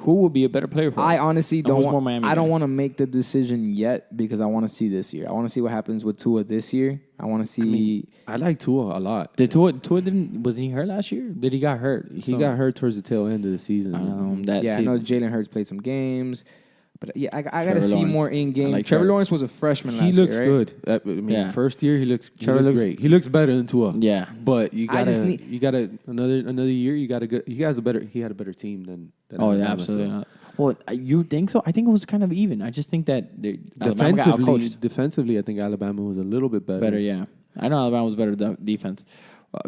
Speaker 3: Who will be a better player for us?
Speaker 5: I honestly
Speaker 3: And
Speaker 5: don't
Speaker 3: who's
Speaker 5: want.
Speaker 3: more Miami
Speaker 5: I don't
Speaker 3: guy?
Speaker 5: want to make the decision yet because I want to see this year. I want to see what happens with Tua this year. I want to see.
Speaker 4: I like Tua a lot.
Speaker 3: Did Tua wasn't he hurt last year? Did he got hurt?
Speaker 4: He got hurt towards the tail end of the season.
Speaker 5: I know Jalen Hurts played some games, but I got to see
Speaker 3: Lawrence.
Speaker 5: more in game.
Speaker 3: like
Speaker 5: Trevor
Speaker 3: Trevor.
Speaker 5: Lawrence was a freshman
Speaker 4: He
Speaker 5: last
Speaker 4: looks
Speaker 5: year, right?
Speaker 4: good. First year he looks
Speaker 3: looks-
Speaker 4: great. He looks better than Tua.
Speaker 3: Yeah.
Speaker 4: But you
Speaker 5: I just
Speaker 4: gotta another year. You gotta go. He had a better team than Alabama,
Speaker 3: absolutely.
Speaker 4: so.
Speaker 3: Well, you think so? I think it was kind of even. I just think that Alabama got outcoached.
Speaker 4: Defensively, I think Alabama was a little bit better.
Speaker 3: Better, yeah. I know Alabama was better defense.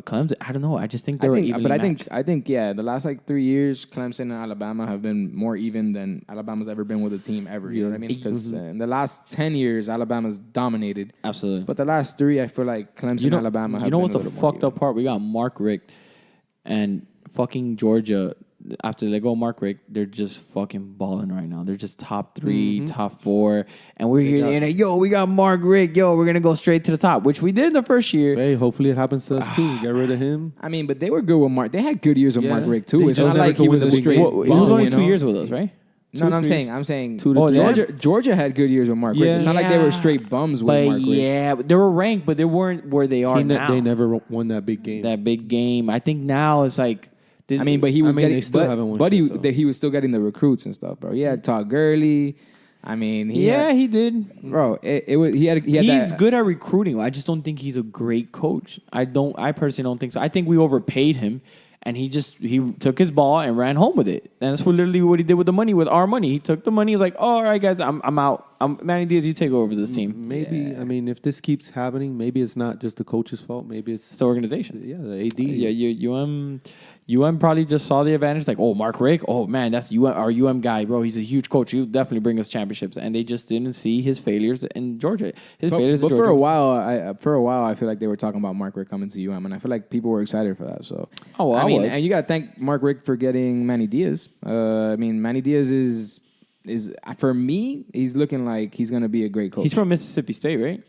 Speaker 3: Clemson, I don't know. I just think they were evenly matched.
Speaker 5: I think the last 3 years, Clemson and Alabama have been more even than Alabama's ever been with a team ever. You know what I mean? Because in the last 10 years, Alabama's dominated.
Speaker 3: Absolutely.
Speaker 5: But the last 3, I feel like Clemson and Alabama have
Speaker 3: You know
Speaker 5: been
Speaker 3: what's
Speaker 5: a
Speaker 3: the
Speaker 5: little more
Speaker 3: fucked up part? We got Mark Richt and fucking Georgia. After they go Mark Richt, they're just fucking balling right now. They're just top 3, top 4. And we're here and yo, we got Mark Richt. Yo, we're going to go straight to the top, which we did the first year.
Speaker 4: Hey, hopefully it happens to us too. Get rid of him.
Speaker 5: I mean, but they were good with Mark. They had good years with Mark Richt too.
Speaker 4: They
Speaker 5: It's
Speaker 4: just
Speaker 5: not
Speaker 4: never
Speaker 5: like
Speaker 4: could
Speaker 5: he
Speaker 4: win
Speaker 5: was
Speaker 4: the
Speaker 5: a
Speaker 4: big
Speaker 5: straight.
Speaker 4: game.
Speaker 3: He was only 2
Speaker 5: you know?
Speaker 3: years with us, right?
Speaker 5: No, I'm saying
Speaker 4: 2 to 3.
Speaker 5: Georgia had good years with Mark Richt. It's not like they were straight bums with Mark Richt.
Speaker 3: Yeah, they were ranked, but they weren't where they are now.
Speaker 4: They never won that big game.
Speaker 3: That big game. I think now it's like.
Speaker 5: But he was getting.
Speaker 4: they still haven't won
Speaker 5: But
Speaker 4: shit, so.
Speaker 5: he was still getting the recruits and stuff, bro. He had Todd Gurley. I mean, he
Speaker 3: did.
Speaker 5: bro. He had
Speaker 3: He's
Speaker 5: that.
Speaker 3: good at recruiting. I just don't think he's a great coach. I personally don't think so. I think we overpaid him, And he took his ball and ran home with it. And that's literally what he did with the money, with our money. He took the money. He was like, oh, all right, guys, I'm out. Manny Diaz, you take over this team.
Speaker 4: Maybe, I mean, if this keeps happening, maybe it's not just the coach's fault. Maybe it's
Speaker 3: the organization.
Speaker 4: Yeah, the AD.
Speaker 3: Yeah, UM probably just saw the advantage. Like, oh, Mark Richt. Oh, man, that's our UM guy, bro. He's a huge coach. He'll definitely bring us championships. And they just didn't see his failures in Georgia. But
Speaker 5: for a while, I feel like they were talking about Mark Richt coming to UM. And I feel like people were excited for that. So, I mean, and you got to thank Mark Richt for getting Manny Diaz. I mean, Manny Diaz is for me, he's looking like he's going to be a great coach.
Speaker 3: He's from Mississippi State, right?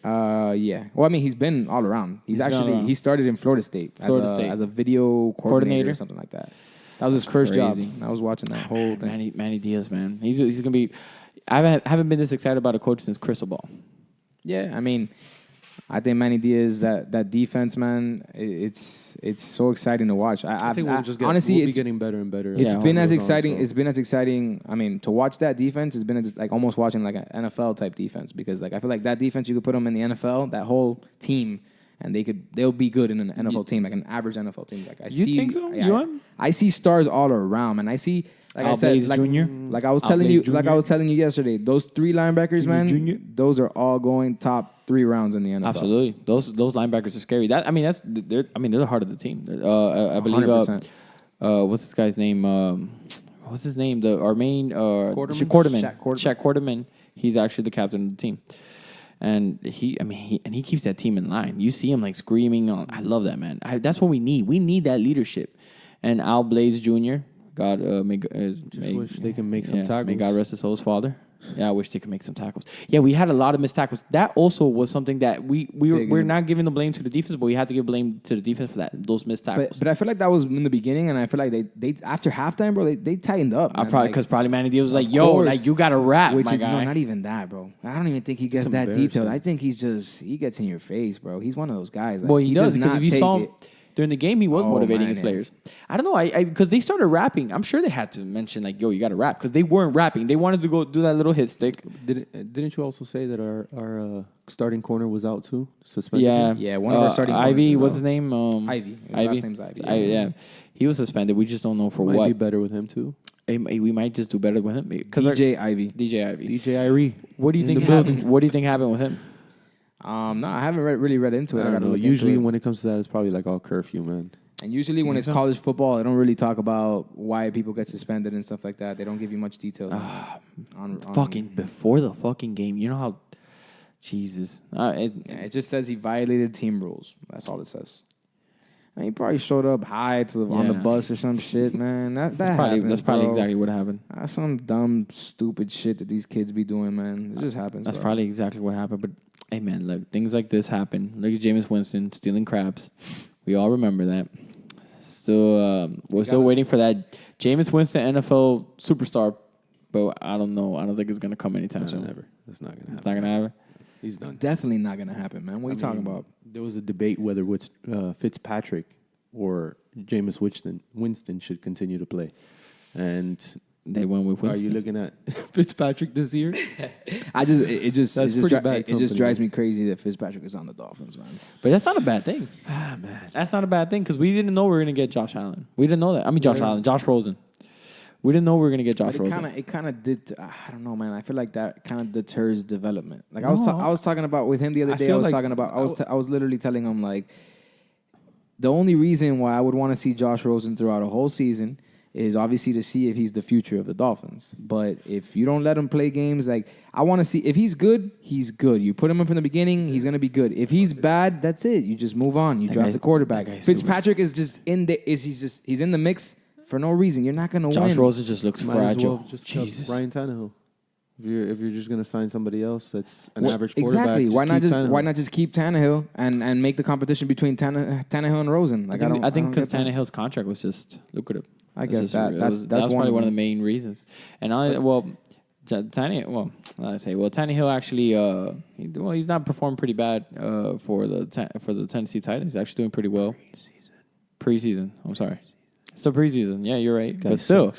Speaker 5: Yeah. Well, I mean, he's been all around. He started in Florida State as a video coordinator or something like that. That was his first job. I was watching that whole thing.
Speaker 3: Manny Diaz, man. He's going to be... I haven't been this excited about a coach since Kris Ball.
Speaker 5: Yeah, I mean... I think Manny Diaz, that defense, man, it's so exciting to watch.
Speaker 4: I think we'll be getting better and better.
Speaker 5: It's been as exciting. It's been as exciting. I mean, to watch that defense has been like almost watching like an NFL type defense because like I feel like that defense you could put them in the NFL, that whole team, and they'll be good in an NFL team, like an average NFL team. Like
Speaker 3: you think so?
Speaker 5: Yeah, I see stars all around, and I see. Like I said, like I was telling you yesterday, those 3 linebackers, man, those are all going top 3 rounds in the NFL.
Speaker 3: Absolutely, those linebackers are scary. They're the heart of the team. I believe. What's this guy's name? What's his name? Our main Quarterman. Shaq Quarterman. He's actually the captain of the team, and he keeps that team in line. You see him like screaming on. I love that, man. That's what we need. We need that leadership. And Al Blades Jr. God,
Speaker 4: wish they can make some tackles.
Speaker 3: May God rest his soul's father. Yeah, I wish they could make some tackles. Yeah, we had a lot of missed tackles. That also was something that we're not giving the blame to the defense, but we had to give blame to the defense for those missed tackles.
Speaker 5: But I feel like that was in the beginning, and I feel like they after halftime, bro, they tightened up.
Speaker 3: Because probably Manny Diaz was like, "Yo, like you got to rap,
Speaker 5: which
Speaker 3: my guy."
Speaker 5: No, not even that, bro. I don't even think he gets that detailed. I think he gets in your face, bro. He's one of those guys. Like,
Speaker 3: well, he does because if you saw him during the game, he was motivating his players. I don't know, because they started rapping. I'm sure they had to mention like, "Yo, you got to rap," because they weren't rapping. They wanted to go do that little hit stick.
Speaker 4: Didn't you also say that our starting corner was out too? Suspended?
Speaker 5: Yeah. One of our starting
Speaker 3: Ivy.
Speaker 5: corners
Speaker 3: What's his name?
Speaker 5: Ivy. His last name's Ivy.
Speaker 3: Yeah, he was suspended. We just don't know for what.
Speaker 4: Might be better with him too.
Speaker 3: We might just do better with him.
Speaker 5: DJ Ivy.
Speaker 4: DJ Irie.
Speaker 3: What do you think happened? What do you think happened with him?
Speaker 5: No, I haven't really read into it.
Speaker 4: I don't know. Usually when it comes to that, it's probably like all curfew, man.
Speaker 5: And usually when it's college football, they don't really talk about why people get suspended and stuff like that. They don't give you much detail.
Speaker 3: Fucking before the fucking game. You know how... Jesus.
Speaker 5: It just says he violated team rules. That's all it says. And he probably showed up high on the bus or some shit, man. That's
Speaker 3: probably exactly what happened.
Speaker 5: That's some dumb, stupid shit that these kids be doing, man. It just happens.
Speaker 3: That's probably exactly what happened. But, hey, man, look, things like this happen. Look at Jameis Winston stealing crabs. We all remember that. We're still waiting for that Jameis Winston NFL superstar, but I don't know. I don't think it's going to come anytime soon.
Speaker 4: Never. That's not going to happen.
Speaker 3: It's not going to happen?
Speaker 4: He's done.
Speaker 5: Definitely not going to happen, man. What are you talking about?
Speaker 4: There was a debate whether Fitzpatrick or Jameis Winston should continue to play. And
Speaker 3: they went with Winston.
Speaker 4: Are you looking at Fitzpatrick this year?
Speaker 5: It just drives me crazy that Fitzpatrick is on the Dolphins, man.
Speaker 3: But that's not a bad thing. Man. That's not a bad thing because we didn't know we were going to get Josh Allen. We didn't know that. I mean, Josh Rosen. We didn't know we were going to get Josh Rosen.
Speaker 5: It kind of did. I don't know, man. I feel like that kind of deters development. Like I was talking about with him the other day. I was literally telling him like the only reason why I would want to see Josh Rosen throughout a whole season is obviously to see if he's the future of the Dolphins. But if you don't let him play games, like I want to see if he's good, he's good. You put him in from the beginning, he's gonna be good. If he's bad, that's it. You just move on. You draft the quarterback. Fitzpatrick is just in the he's in the mix for no reason. You're not gonna win.
Speaker 3: Josh Rosen just looks fragile.
Speaker 4: Well just Jesus. Ryan Tannehill. If you're just gonna sign somebody else that's an average quarterback,
Speaker 5: exactly. Why not just keep Tannehill and make the competition between Tannehill and Rosen? Like
Speaker 3: I think because Tannehill's contract was just lucrative.
Speaker 5: I guess that's
Speaker 3: probably one of the main reasons. And Tannehill actually he's not performed pretty bad for the Tennessee Titans. He's actually doing pretty well. Preseason. I'm sorry. Still preseason. Yeah, you're right. But still.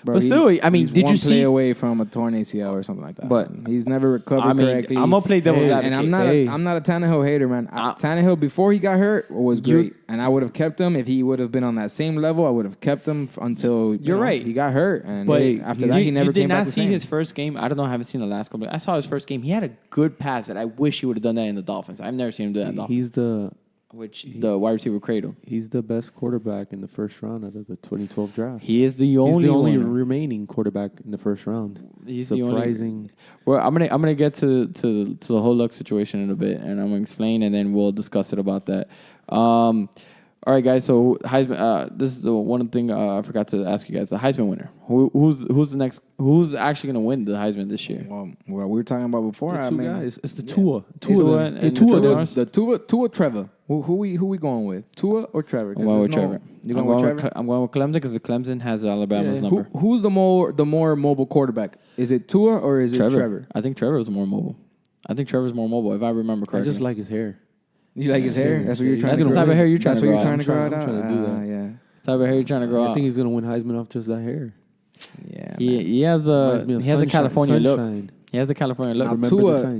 Speaker 5: Bro,
Speaker 3: But still, I mean,
Speaker 5: he's
Speaker 3: did
Speaker 5: one
Speaker 3: you
Speaker 5: play
Speaker 3: see?
Speaker 5: away from a torn ACL or something like that?
Speaker 3: But
Speaker 5: he's never recovered
Speaker 3: I mean,
Speaker 5: correctly.
Speaker 3: I'm gonna play devil's advocate.
Speaker 5: And I'm not a Tannehill hater, man. Tannehill before he got hurt was great, and I would have kept him if he would have been on that same level. I would have kept him until
Speaker 3: You're right.
Speaker 5: he got hurt, and
Speaker 3: But
Speaker 5: after that he never came back.
Speaker 3: You did not see his first game. I don't know. I haven't seen the last couple. I saw his first game. He had a good pass that I wish he would have done that in the Dolphins. I've never seen him do that in the Dolphins. The wide receiver cradle.
Speaker 4: He's the best quarterback in the first round out of the 2012 draft.
Speaker 3: He is the only
Speaker 4: remaining quarterback in the first round.
Speaker 3: He's
Speaker 4: surprising.
Speaker 3: Well, I'm gonna get to the whole luck situation in a bit, and I'm gonna explain, and then we'll discuss it about that. All right, guys. So Heisman. This is the one thing I forgot to ask you guys. The Heisman winner. Who's the next? Who's actually gonna win the Heisman this year?
Speaker 5: Well, what we were talking about before.
Speaker 4: The two guys. It's the Tua.
Speaker 5: Tua, Trevor. Who we going with? Tua or Trevor?
Speaker 3: I'm going with Trevor.
Speaker 5: You going with Trevor?
Speaker 3: I'm going with Clemson because the Clemson has Alabama's number.
Speaker 5: Who's the more mobile quarterback? Is it Tua or is it Trevor?
Speaker 3: I think Trevor is more mobile. I think Trevor's more mobile, if I remember correctly.
Speaker 4: I just like his hair.
Speaker 5: You like his hair? That's what you're trying to
Speaker 3: grow. That's the type of hair you're trying to grow out.
Speaker 5: I'm trying
Speaker 4: to do that.
Speaker 5: Yeah.
Speaker 3: The type of hair you're trying to grow out.
Speaker 4: I think he's going to win Heisman off just that hair.
Speaker 5: Yeah.
Speaker 3: He has a California look. He has a California look.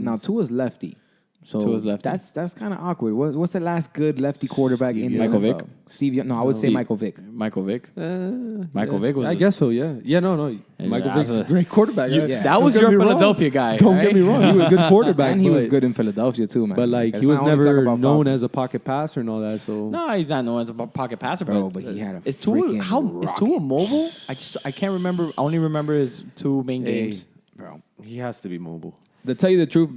Speaker 5: Now Tua's lefty. So
Speaker 3: Tua's lefty.
Speaker 5: That's kind of awkward. What's the last good lefty quarterback in the
Speaker 3: Michael
Speaker 5: NFL?
Speaker 3: Vick?
Speaker 5: Steve Young. No, I would say Michael Vick.
Speaker 3: Michael Vick? Michael Vick was...
Speaker 4: I guess so, yeah. Yeah, no. Michael Vick's a great quarterback.
Speaker 3: That was your Philadelphia guy.
Speaker 4: Don't get me wrong. He was a good quarterback.
Speaker 5: And he was good in Philadelphia, too, man.
Speaker 4: But, like, he was never known as a pocket passer and all that, so...
Speaker 3: No, he's not known as a pocket passer,
Speaker 5: bro. But he had a
Speaker 3: Is Tua mobile? I can't remember. I only remember his two main games.
Speaker 4: Bro, he has to be mobile.
Speaker 5: To tell you the truth,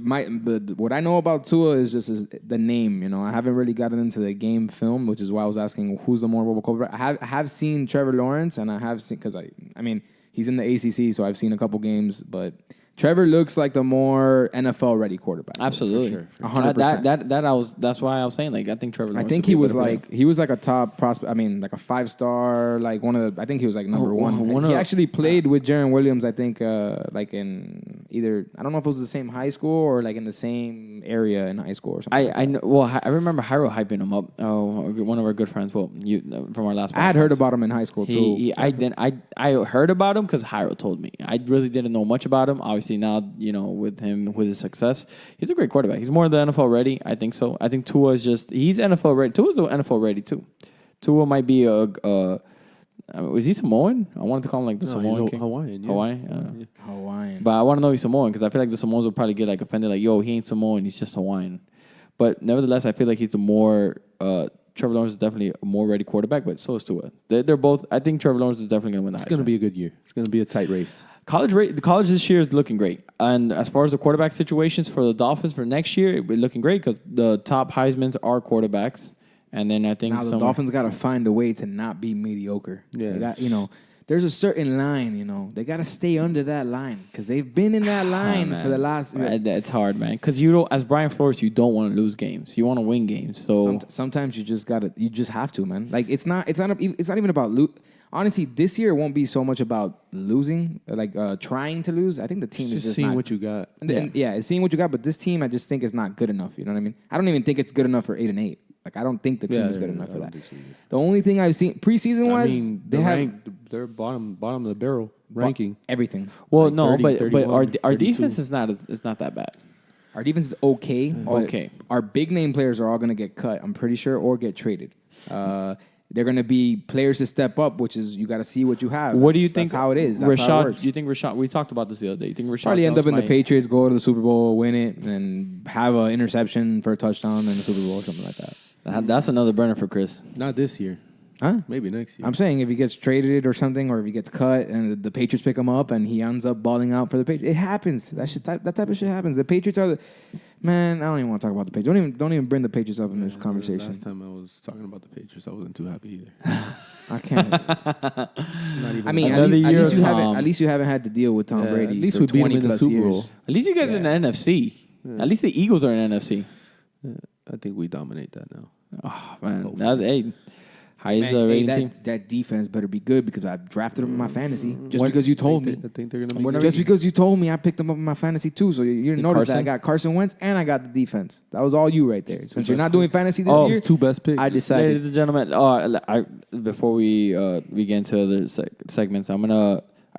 Speaker 5: what I know about Tua is just the name. You know, I haven't really gotten into the game film, which is why I was asking who's the more mobile quarterback. I have seen Trevor Lawrence, and I have seen because I mean he's in the ACC, so I've seen a couple games, but Trevor looks like the more NFL-ready quarterback.
Speaker 3: Absolutely,
Speaker 5: 100%.
Speaker 3: That's why I was saying, like, I think Trevor Lawrence.
Speaker 5: I think he was like a top prospect. I mean, like a 5-star, like one of the. I think he was like number one. He actually played with Jaron Williams. I think like in either I don't know if it was the same high school or like in the same area in high school or something.
Speaker 3: I know. Well, I remember Hyro hyping him up. Oh, one of our good friends. Well, from our last.
Speaker 5: I had heard about him in high school too.
Speaker 3: I heard about him because Hyro told me. I really didn't know much about him. Obviously now with his success, he's a great quarterback. He's more than NFL ready. I think so. I think Tua is he's NFL ready. Tua's NFL ready too. Tua might be was he Samoan? I wanted to call him like the Samoan king.
Speaker 4: Hawaiian.
Speaker 3: Yeah.
Speaker 5: Hawaiian.
Speaker 3: But I want to know he's Samoan because I feel like the Samoans will probably get like offended, like, yo, he ain't Samoan, he's just Hawaiian. But nevertheless, I feel like he's the more Trevor Lawrence is definitely a more ready quarterback, but so is Tua. They're both. I think Trevor Lawrence is definitely going to win.
Speaker 4: It's going to be a good year. It's going to be a tight race.
Speaker 3: The college this year is looking great, and as far as the quarterback situations for the Dolphins for next year, we're looking great because the top Heismans are quarterbacks, and then I think
Speaker 5: now the Dolphins got to find a way to not be mediocre.
Speaker 4: Yeah,
Speaker 5: they got, there's a certain line, they got to stay under that line because they've been in that line for the last.
Speaker 3: It's hard, man, because as Brian Flores, you don't want to lose games, you want to win games. So
Speaker 5: sometimes you just have to, man. Like it's not even about honestly, this year it won't be so much about losing, like trying to lose. I think the team is just
Speaker 4: seeing
Speaker 5: not,
Speaker 4: what you got.
Speaker 5: It's seeing what you got. But this team, I just think is not good enough. You know what I mean? I don't even think it's good enough for 8-8. Like I don't think the team is good enough for that. The only thing I've seen preseason was
Speaker 4: they're bottom of the barrel ranking
Speaker 5: everything.
Speaker 3: Well,
Speaker 5: like
Speaker 3: no,
Speaker 5: 30,
Speaker 3: but our
Speaker 5: 32.
Speaker 3: defense is not that bad.
Speaker 5: Our defense is okay. Okay. Our big name players are all going to get cut, I'm pretty sure, or get traded. They're going to be players to step up, which is you got to see what you have.
Speaker 3: What do you think?
Speaker 5: That's how it is. That's how it works.
Speaker 3: Do you think Rashad? We talked about this the other day. You think Rashad
Speaker 5: probably
Speaker 3: Jones
Speaker 5: end up in the Patriots, go to the Super Bowl, win it, and have an interception for a touchdown in the Super Bowl or something like that.
Speaker 3: That's another burner for Kris.
Speaker 4: Not this year.
Speaker 5: Huh?
Speaker 4: Maybe next year.
Speaker 5: I'm saying if he gets traded or something, or if he gets cut and the Patriots pick him up and he ends up balling out for the Patriots, it happens. That type of shit happens. The Patriots are man. I don't even want to talk about the Patriots. Don't even bring the Patriots up in this conversation.
Speaker 4: Last time I was talking about the Patriots, I wasn't too happy either.
Speaker 5: I can't.
Speaker 4: Not even.
Speaker 5: I mean, at least you haven't had to deal with Tom Brady. At least we beat him in the Super Bowl.
Speaker 3: At least you guys are in the NFC. Yeah. At least the Eagles are in the NFC.
Speaker 4: Yeah, I think we dominate that now.
Speaker 3: Oh man, highest rating team.
Speaker 5: That defense better be good because I drafted them in my fantasy. Just because you told me.
Speaker 4: I think they're gonna be
Speaker 5: just because you told me, I picked them up in my fantasy too. So you didn't notice that I got Carson Wentz and I got the defense. That was all you right there. Since you're not doing fantasy this year,
Speaker 4: two best picks.
Speaker 5: I decided.
Speaker 3: Ladies and gentlemen, before we get into other segments, I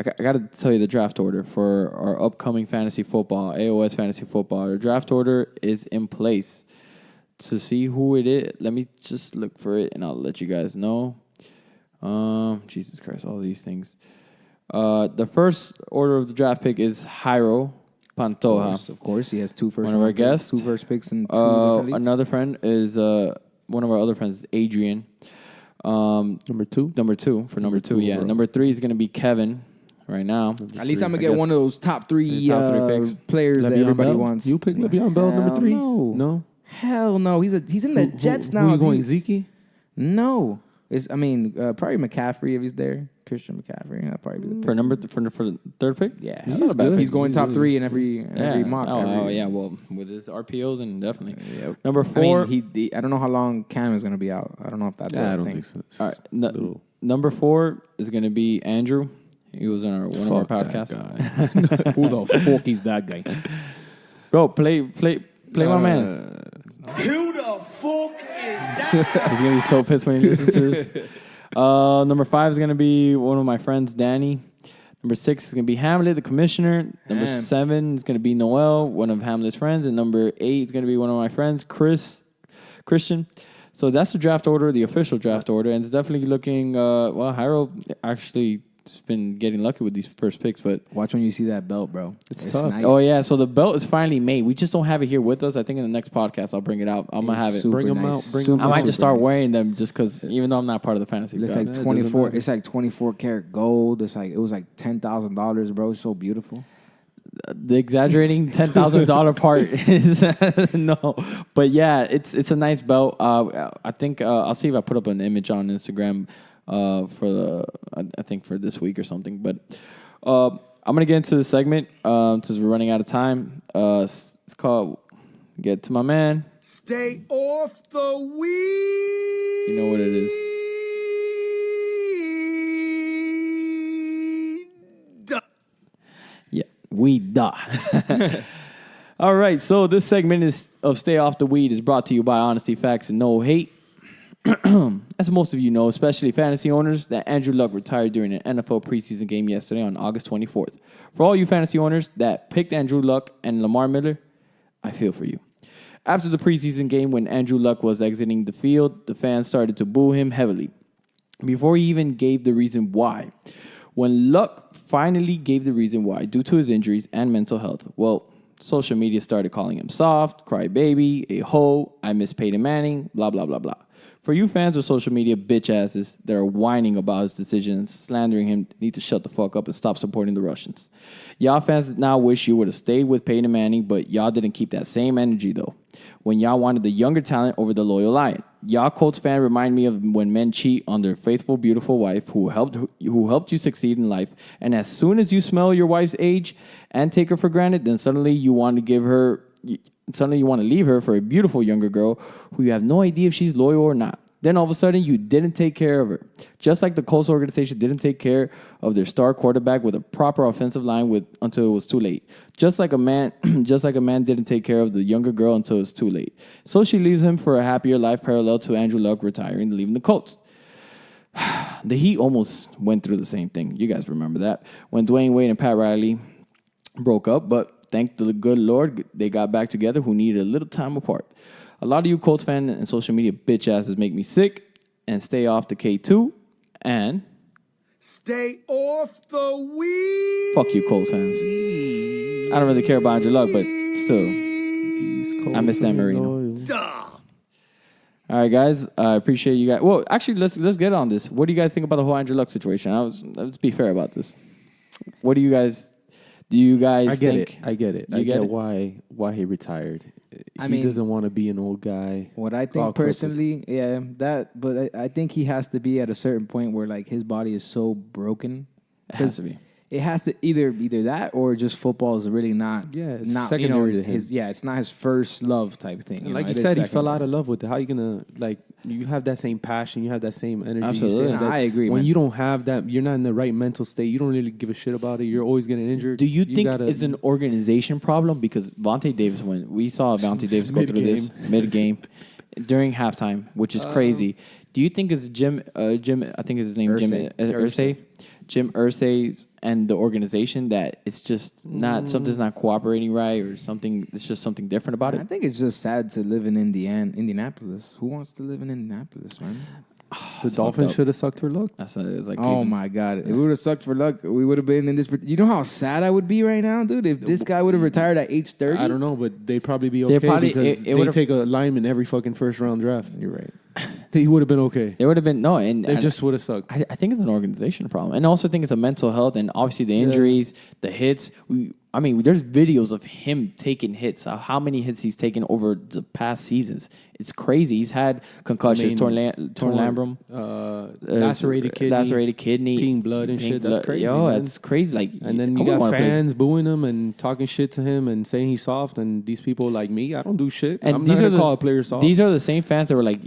Speaker 3: I got to tell you the draft order for our upcoming fantasy football, AOS fantasy football. The draft order is in place. To see who it is, let me just look for it, and I'll let you guys know. Jesus Christ, all these things. The first order of the draft pick is Jairo Pantoja.
Speaker 5: Of course, he has two first.
Speaker 3: One of our guests.
Speaker 5: 2 first picks and 2 different leagues.
Speaker 3: Another friend is one of our other friends, Adrian.
Speaker 4: Number two,
Speaker 3: number two. Yeah, bro. Number 3 is going to be Kevin. Right now,
Speaker 5: at least I'm gonna get one of those top three picks. Players that everybody wants.
Speaker 4: You pick Le'Veon Bell number 3? No.
Speaker 5: Hell no. He's in the Jets now.
Speaker 4: Who are you going, Zeke?
Speaker 5: No. Probably McCaffrey if he's there. Christian McCaffrey. That'd probably be
Speaker 3: for the third pick.
Speaker 5: Yeah, he's not bad. He's going top 3 in every mock.
Speaker 3: Yeah. Well, with his RPOs and definitely. Yeah. Number 4.
Speaker 5: I mean, I don't know how long Cam is gonna be out. I don't know if that's
Speaker 4: I don't
Speaker 5: thing.
Speaker 4: think so.
Speaker 3: All right. Number 4 is gonna be Andrew. He was on one of our podcasts.
Speaker 5: Who the fuck is that guy?
Speaker 3: Bro, play my man.
Speaker 2: Who the fuck is that?
Speaker 3: He's gonna be so pissed when he listens to this. Number 5 is gonna be one of my friends, Danny. Number 6 is gonna be Hamlet, the commissioner. Number 7 is gonna be Noel, one of Hamlet's friends, and number 8 is gonna be one of my friends, Christian. So that's the draft order, the official draft order, and it's definitely looking. Jairo actually. Just been getting lucky with these first picks, but
Speaker 5: watch when you see that belt, bro. It's
Speaker 4: tough.
Speaker 5: Nice.
Speaker 3: Oh yeah, so the belt is finally made. We just don't have it here with us. I think in the next podcast I'll bring it out. I'm gonna have it.
Speaker 4: Bring them out.
Speaker 3: I might just start wearing them just because, even though I'm not part of the fantasy.
Speaker 5: It's like 24. It's like 24 karat gold. It was like $10,000, bro. It's so beautiful.
Speaker 3: The exaggerating $10,000 part is no, but yeah, it's a nice belt. I think I'll see if I put up an image on Instagram. I think for this week or something. But I'm going to get into the segment since we're running out of time. It's called Get to My Man.
Speaker 2: Stay off the weed.
Speaker 3: You know what it is. Yeah, weed. All right, so this segment of Stay Off the Weed is brought to you by Honesty, Facts, and No Hate. As most of you know, especially fantasy owners, that Andrew Luck retired during an NFL preseason game yesterday on August 24th. For all you fantasy owners that picked Andrew Luck and Lamar Miller, I feel for you. After the preseason game, when Andrew Luck was exiting the field, the fans started to boo him heavily, before he even gave the reason why. When Luck finally gave the reason why, due to his injuries and mental health, well, social media started calling him soft, crybaby, a hoe, I miss Peyton Manning, blah, blah, blah, blah. For you fans of social media bitch asses that are whining about his decision and slandering him, need to shut the fuck up and stop supporting the Russians. Y'all fans now wish you would have stayed with Peyton Manning, but y'all didn't keep that same energy though. When y'all wanted the younger talent over the loyal lion. Y'all Colts fan remind me of when men cheat on their faithful, beautiful wife who helped you succeed in life. And as soon as you smell your wife's age and take her for granted, then suddenly you want to leave her for a beautiful younger girl who you have no idea if she's loyal or not. Then all of a sudden, you didn't take care of her. Just like the Colts organization didn't take care of their star quarterback with a proper offensive line until it was too late. Just like a man didn't take care of the younger girl until it's too late. So she leaves him for a happier life parallel to Andrew Luck retiring and leaving the Colts. The Heat almost went through the same thing. You guys remember that. When Dwayne Wade and Pat Riley broke up, but thank the good Lord, they got back together who needed a little time apart. A lot of you Colts fans and social media bitch asses make me sick and stay off the K2 and
Speaker 2: stay off the weed.
Speaker 3: Fuck you, Colts fans. I don't really care about Andrew Luck, but still, I miss Dan Marino. All right, guys, I appreciate you guys. Well, actually, let's get on this. What do you guys think about the whole Andrew Luck situation? Let's be fair about this. What do you guys think?
Speaker 4: I get it. I get why he retired. He doesn't want to be an old guy.
Speaker 5: What I think personally, but I think he has to be at a certain point where like his body is so broken.
Speaker 3: It has to be.
Speaker 5: It has to either that or just football is really not.
Speaker 4: Yeah, it's not secondary to him.
Speaker 5: It's not his first love type thing.
Speaker 4: Like you said, he fell out of love with it. How are you gonna you have that same passion, you have that same energy.
Speaker 3: Absolutely,
Speaker 5: I agree.
Speaker 4: When you don't have that, you're not in the right mental state. You don't really give a shit about it. You're always getting injured.
Speaker 3: Do you think it's an organization problem? Because Vontae Davis, when we saw Vontae Davis go through this mid-game during halftime, which is crazy. Do you think it's Jim? I think is his name.
Speaker 5: Irsay.
Speaker 3: Jim Irsay and the organization that it's just not something's not cooperating right or something. It's just something different about it.
Speaker 5: I think it's just sad to live in Indianapolis. Who wants to live in Indianapolis, man?
Speaker 4: The Dolphins should have sucked for luck.
Speaker 3: It's like
Speaker 5: oh my God! If we would have sucked for luck, we would have been in this. You know how sad I would be right now, dude. If this guy would have retired at age 30.
Speaker 4: I don't know, but they'd probably be okay because they take a lineman every fucking first round draft.
Speaker 5: You're right.
Speaker 4: He would have been okay.
Speaker 3: It would have been and
Speaker 4: they just would have sucked.
Speaker 3: I think it's an organization problem, and also think it's a mental health, and obviously the injuries, the hits. There's videos of him taking hits. How many hits he's taken over the past seasons? It's crazy. He's had concussions, torn labrum,
Speaker 4: lacerated kidney, peeing blood and shit. That's crazy.
Speaker 3: That's crazy. Like,
Speaker 4: and then you got fans booing him and talking shit to him and saying he's soft. And these people like me, I don't do shit.
Speaker 3: And
Speaker 4: I'm not gonna call a player soft.
Speaker 3: These are the same fans that were like,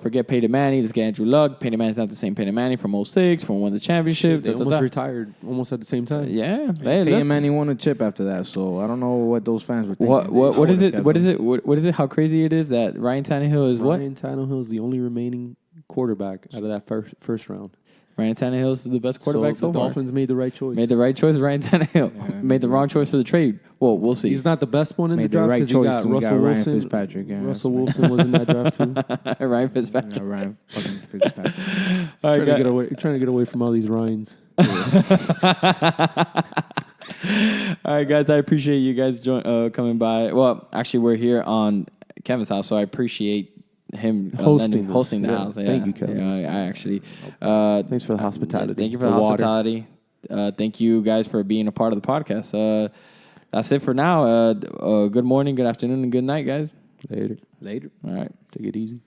Speaker 3: forget Peyton Manning. Let's get Andrew Luck. Peyton Manning's not the same Peyton Manning from 06, from winning the championship.
Speaker 4: They almost retired almost at the same time.
Speaker 3: Yeah,
Speaker 5: Peyton Manning won a chip after that, so I don't know what those fans were thinking.
Speaker 3: What is it? What is it? How crazy it is that Ryan Tannehill is
Speaker 4: Ryan Tannehill is the only remaining quarterback out of that first round.
Speaker 3: Ryan Tannehill is the best quarterback so
Speaker 4: far. The Dolphins made the right choice.
Speaker 3: Made the right choice, Ryan Tannehill. Yeah. Made the wrong choice for the trade. Well, we'll see.
Speaker 4: He's not the best one in the draft because you got Russell Wilson.
Speaker 5: Fitzpatrick. Yeah,
Speaker 4: Russell Wilson was in that draft too.
Speaker 3: Ryan Fitzpatrick.
Speaker 5: Yeah, Ryan fucking Fitzpatrick.
Speaker 4: Trying to get away from all these Ryans.
Speaker 3: All right, guys. I appreciate you guys coming by. Well, actually, we're here on Kevin's house, so I appreciate him hosting the house. Yeah.
Speaker 4: Thank you, Kevin.
Speaker 3: I actually
Speaker 4: thanks for the hospitality.
Speaker 3: Thank you for the hospitality. Thank you guys for being a part of the podcast. That's it for now. Good morning, good afternoon, and good night, guys.
Speaker 4: Later.
Speaker 3: All right.
Speaker 4: Take it easy.